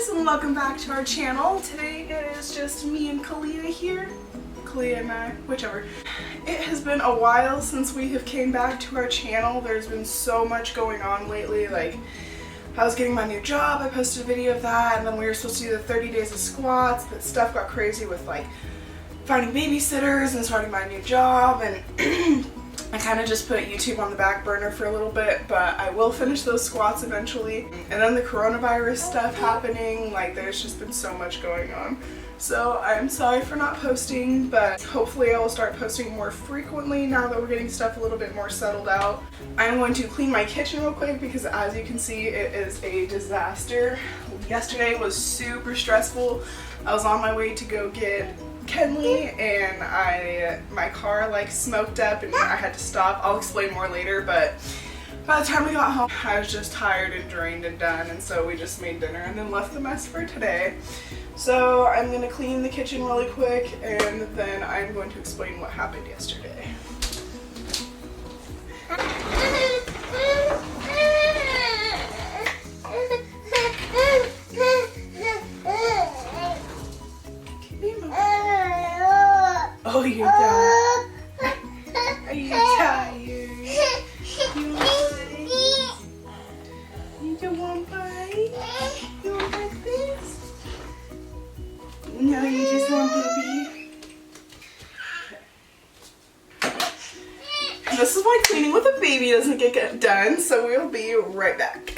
guys, and welcome back to our channel. Today it is just me and Kalia here. Kalia and I, whichever. It has been a while since we have came back to our channel. There's been so much going on lately. Like, I was getting my new job, I posted a video of that, and then we were supposed to do the 30 days of squats, but stuff got crazy with like finding babysitters and starting my new job, and I kind of just put YouTube on the back burner for a little bit, but I will finish those squats eventually. And then the coronavirus stuff happening, like there's just been so much going on. So I'm sorry for not posting, but hopefully I will start posting more frequently now that we're getting stuff a little bit more settled out. I'm going to clean my kitchen real quick because as you can see, it is a disaster. Yesterday was super stressful. I was on my way to go get Kenley and my car like smoked up and I had to stop. I'll explain more later, but by the time we got home I was just tired and drained and done, and so we just made dinner and then left the mess for today. So I'm gonna clean the kitchen really quick and then I'm going to explain what happened yesterday. Oh, you're tired. Are you tired? You want bite? You don't want bite? You want like this? No, you just want baby. This is why cleaning with a baby doesn't get done, so we'll be right back.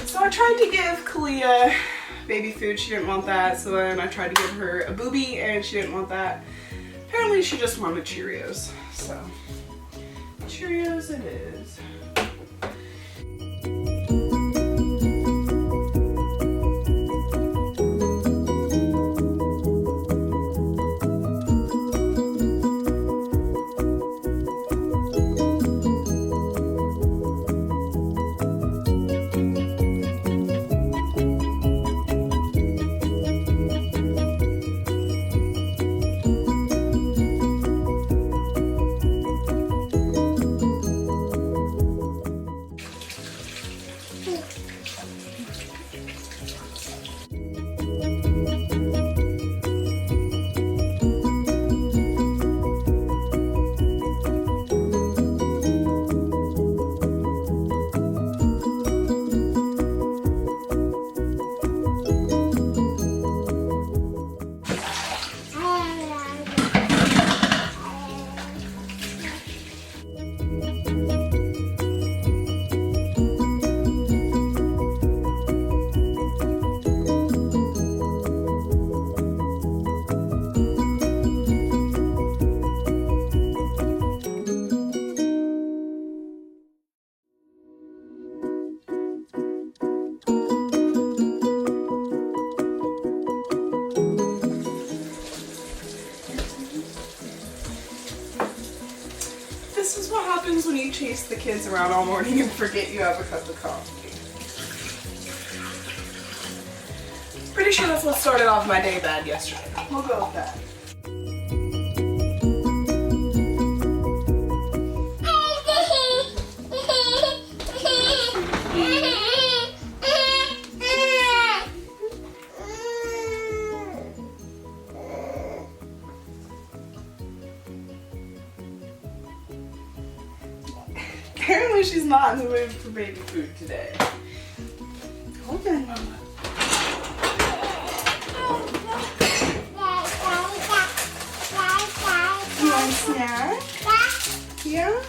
So I tried to give Kalia baby food. She didn't want that, so then I tried to give her a boobie and she didn't want that. Apparently she just wanted Cheerios, so Cheerios it is. This is what happens when you chase the kids around all morning and forget you have a cup of coffee. Pretty sure that's what started off my day bad yesterday. We'll go with that. Apparently she's not in the mood for baby food today. Hold on, Mama. You want a snack? Yeah?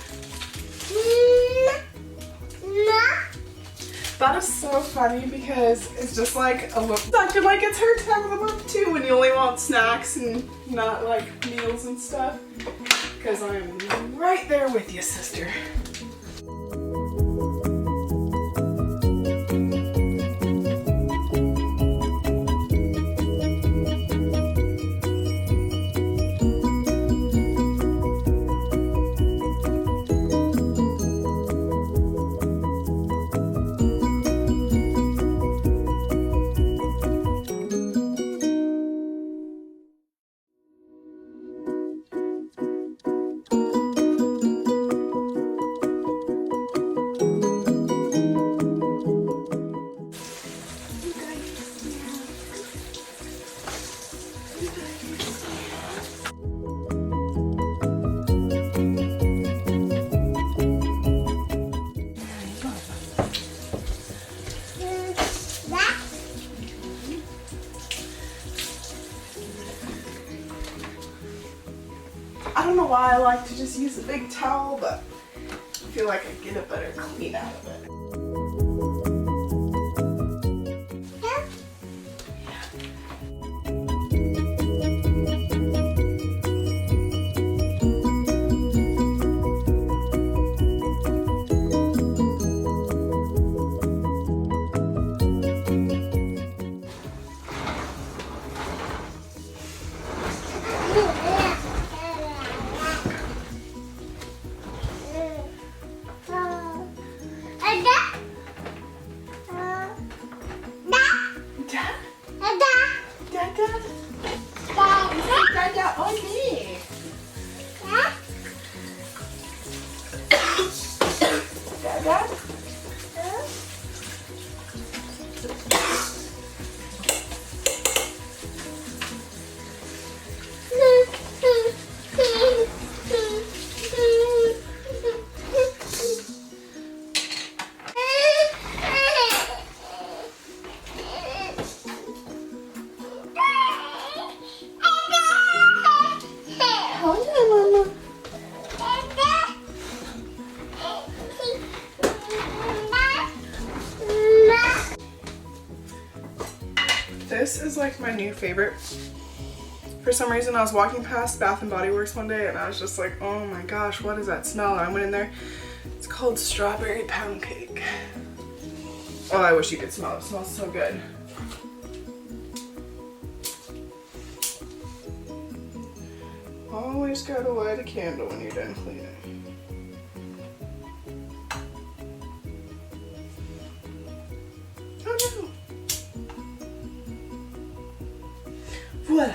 That is so funny because it's just like a look acting like it's her time of the month too when you only want snacks and not like meals and stuff. Because I'm right there with you, sister. why I like to just use a big towel, but I feel like I get a better clean out of it. This is like my new favorite. For some reason I was walking past Bath and Body Works one day and I was just like, oh my gosh, what is that smell? And I went in there. It's called Strawberry Pound Cake. Oh, I wish you could smell it. It smells so good. Always gotta light a candle when you're done cleaning. Oh no! Voila!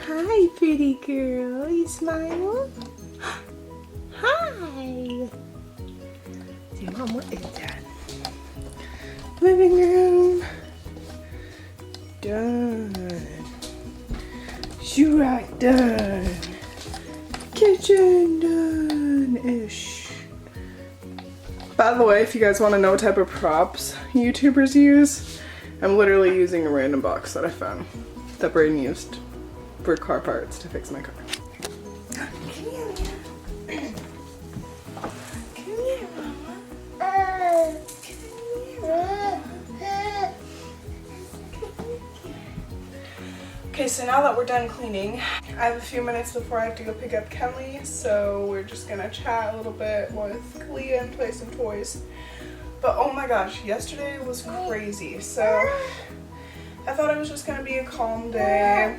Hi, pretty girl. You smile? Hi. Say, Mom, what is that? Living room. Done. Shoe rack done. Kitchen done-ish. By the way, if you guys want to know what type of props YouTubers use, I'm literally using a random box that I found that Brayden used for car parts to fix my car. Come here, Mama. Okay, so now that we're done cleaning, I have a few minutes before I have to go pick up Kenley, so we're just gonna chat a little bit with Kalia and play some toys. But oh my gosh, yesterday was crazy. So I thought it was just gonna be a calm day.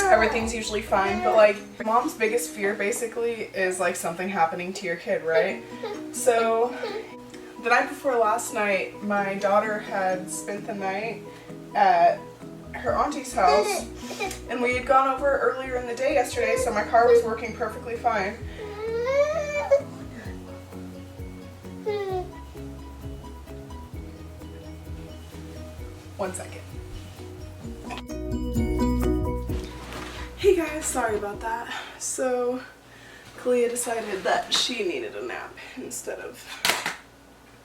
Everything's usually fine, but like mom's biggest fear basically is like something happening to your kid, right? So the night before last night, my daughter had spent the night at her auntie's house and we had gone over earlier in the day yesterday, so my car was working perfectly fine. One second. Hey guys, sorry about that. So Kalia decided that she needed a nap instead of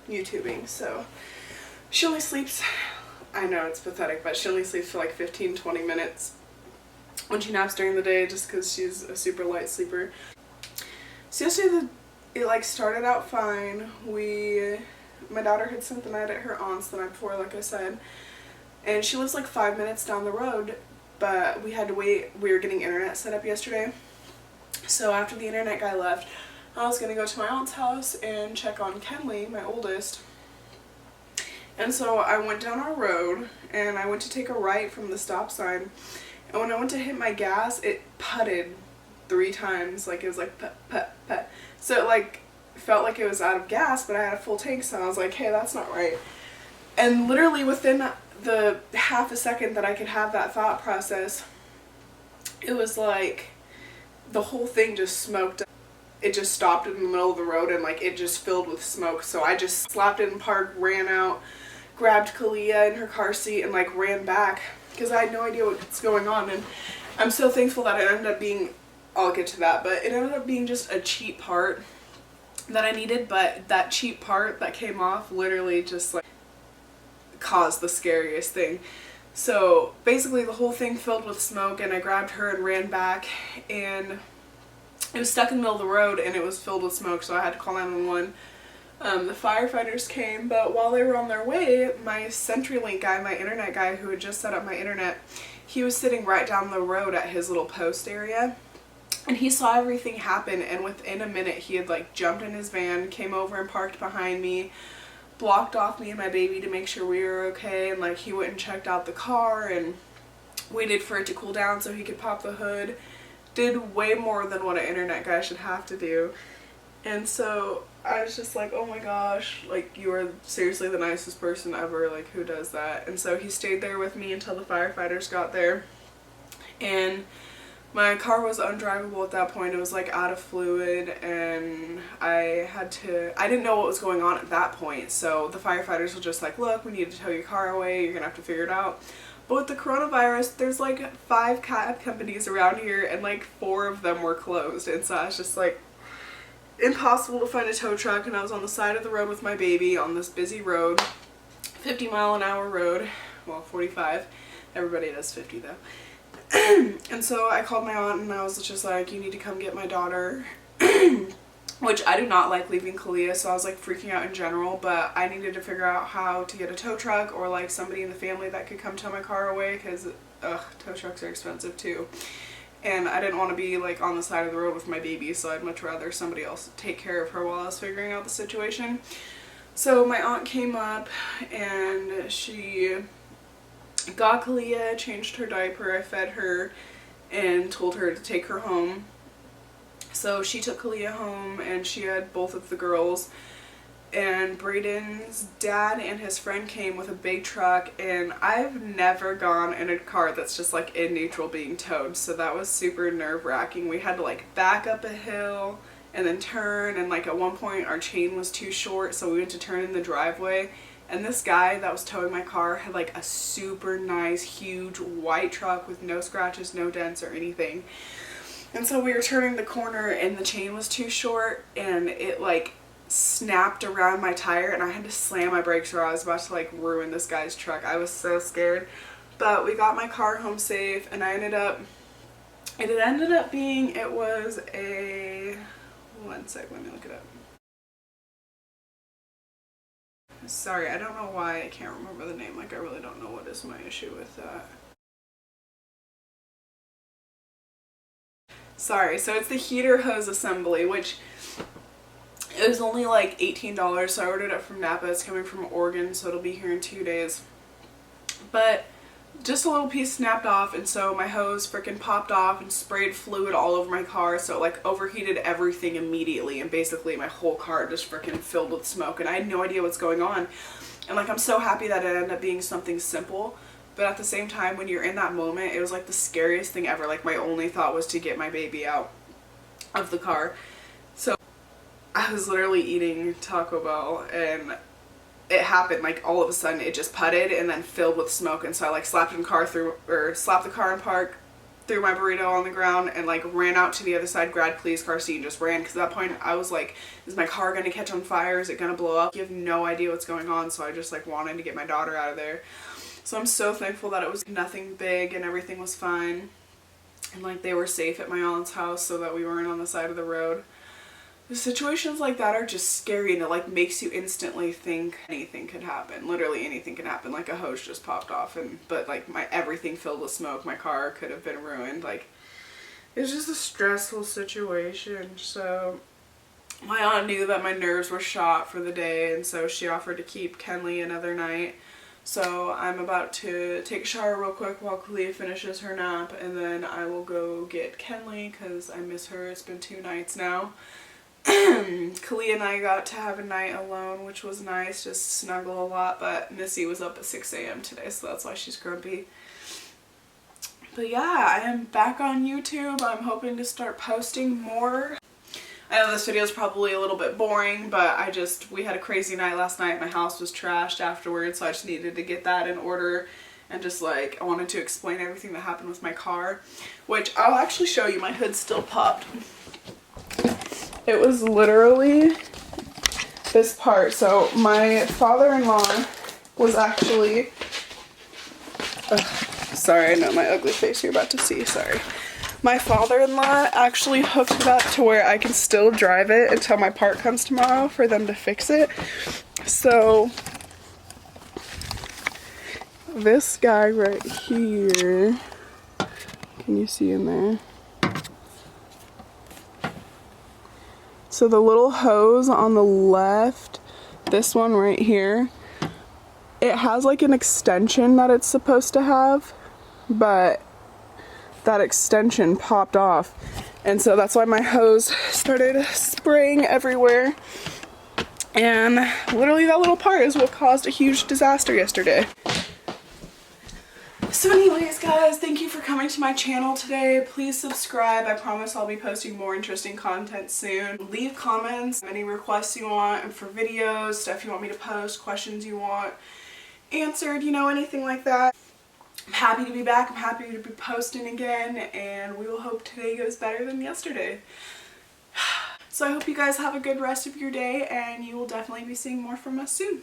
YouTubing, so she only sleeps I know, it's pathetic, but she only sleeps for like 15-20 minutes when she naps during the day just because she's a super light sleeper. So yesterday it like started out fine. My daughter had spent the night at her aunt's the night before, like I said, and she lives like 5 minutes down the road, but we had to wait. We were getting internet set up yesterday, so after the internet guy left, I was gonna go to my aunt's house and check on Kenley, my oldest. And so I went down our road and I went to take a right from the stop sign, and when I went to hit my gas, it putted 3 times. Like, it was like put, put, put. So it like felt like it was out of gas, but I had a full tank, so I was like, hey, that's not right. And literally within the half a second that I could have that thought process, it was like the whole thing just smoked. It just stopped in the middle of the road and like it just filled with smoke. So I just slapped it in park, ran out, grabbed Kalia in her car seat and like ran back because I had no idea what's going on. And I'm so thankful that it ended up being, I'll get to that, but it ended up being just a cheap part that I needed, but that cheap part that came off literally just like caused the scariest thing. So basically the whole thing filled with smoke, and I grabbed her and ran back, and it was stuck in the middle of the road and it was filled with smoke, so I had to call 911. The firefighters came, but while they were on their way, my CenturyLink guy, my internet guy who had just set up my internet, he was sitting right down the road at his little post area, and he saw everything happen, and within a minute he had like jumped in his van, came over and parked behind me, blocked off me and my baby to make sure we were okay, and like he went and checked out the car and waited for it to cool down so he could pop the hood. Did way more than what an internet guy should have to do. And so I was just like, oh my gosh, like, you are seriously the nicest person ever, like, who does that? And so he stayed there with me until the firefighters got there, and my car was undrivable at that point. It was like out of fluid, and I didn't know what was going on at that point, so the firefighters were just like, look, we need to tow your car away, you're gonna have to figure it out. But with the coronavirus, there's like 5 cab companies around here, and like 4 of them were closed, and so I was just like, impossible to find a tow truck. And I was on the side of the road with my baby on this busy road, 50-mile-an-hour road, well, 45, everybody does 50 though. And so I called my aunt and I was just like, you need to come get my daughter, which I do not like leaving Kalia, so I was like freaking out in general, but I needed to figure out how to get a tow truck or like somebody in the family that could come tow my car away, because tow trucks are expensive too. And I didn't want to be like on the side of the road with my baby, so I'd much rather somebody else take care of her while I was figuring out the situation. So my aunt came up and she got Kalia, changed her diaper, I fed her, and told her to take her home. So she took Kalia home, and she had both of the girls, and Braden's dad and his friend came with a big truck, and I've never gone in a car that's just like in neutral being towed, so that was super nerve-wracking. We had to like back up a hill and then turn, and like at one point our chain was too short, so we went to turn in the driveway, and this guy that was towing my car had like a super nice huge white truck with no scratches, no dents or anything. And so we were turning the corner and the chain was too short, and it like snapped around my tire, and I had to slam my brakes or I was about to like ruin this guy's truck. I was so scared. But we got my car home safe, and it ended up being, it was a, one sec, let me look it up. Sorry, I don't know why I can't remember the name. Like, I really don't know what is my issue with that. Sorry, so it's the heater hose assembly, which it was only like $18, so I ordered it from Napa. It's coming from Oregon, so it'll be here in 2 days. But just a little piece snapped off, and so my hose freaking popped off and sprayed fluid all over my car, so it like overheated everything immediately, and basically my whole car just freaking filled with smoke, and I had no idea what's going on. And like, I'm so happy that it ended up being something simple, but at the same time, when you're in that moment, it was like the scariest thing ever. Like, my only thought was to get my baby out of the car. So I was literally eating Taco Bell, and it happened, like, all of a sudden it just putted and then filled with smoke, and so I like slapped the car in park, threw my burrito on the ground, and like ran out to the other side, grabbed Clee's car seat, and just ran, because at that point I was like, is my car gonna catch on fire? Is it gonna blow up? You have no idea what's going on, so I just like wanted to get my daughter out of there. So I'm so thankful that it was nothing big and everything was fine. And like they were safe at my aunt's house so that we weren't on the side of the road. The situations like that are just scary, and it like makes you instantly think anything could happen. Literally anything can happen. Like a hose just popped off, but like everything filled with smoke. My car could have been ruined. Like it's just a stressful situation. So my aunt knew that my nerves were shot for the day, and so she offered to keep Kenley another night. So I'm about to take a shower real quick while Kalia finishes her nap, and then I will go get Kenley because I miss her. It's been 2 nights now. Kalia and I got to have a night alone, which was nice, just snuggle a lot, but Missy was up at 6 a.m. today, so that's why she's grumpy. But yeah, I am back on YouTube. I'm hoping to start posting more. I know this video is probably a little bit boring, but we had a crazy night last night. My house was trashed afterwards, so I just needed to get that in order, and just like, I wanted to explain everything that happened with my car, which I'll actually show you. My hood's still popped. It was literally this part. So my father-in-law was actually, sorry, I know my ugly face you're about to see, sorry. My father-in-law actually hooked it up to where I can still drive it until my part comes tomorrow for them to fix it. So this guy right here, can you see in there? So the little hose on the left, this one right here, it has like an extension that it's supposed to have, but that extension popped off. And so that's why my hose started spraying everywhere. And literally that little part is what caused a huge disaster yesterday. So anyways guys, thank you for coming to my channel today. Please subscribe. I promise I'll be posting more interesting content soon. Leave comments, any requests you want for videos, stuff you want me to post, questions you want answered, you know, anything like that. I'm happy to be back. I'm happy to be posting again, and we will hope today goes better than yesterday. So I hope you guys have a good rest of your day, and you will definitely be seeing more from us soon.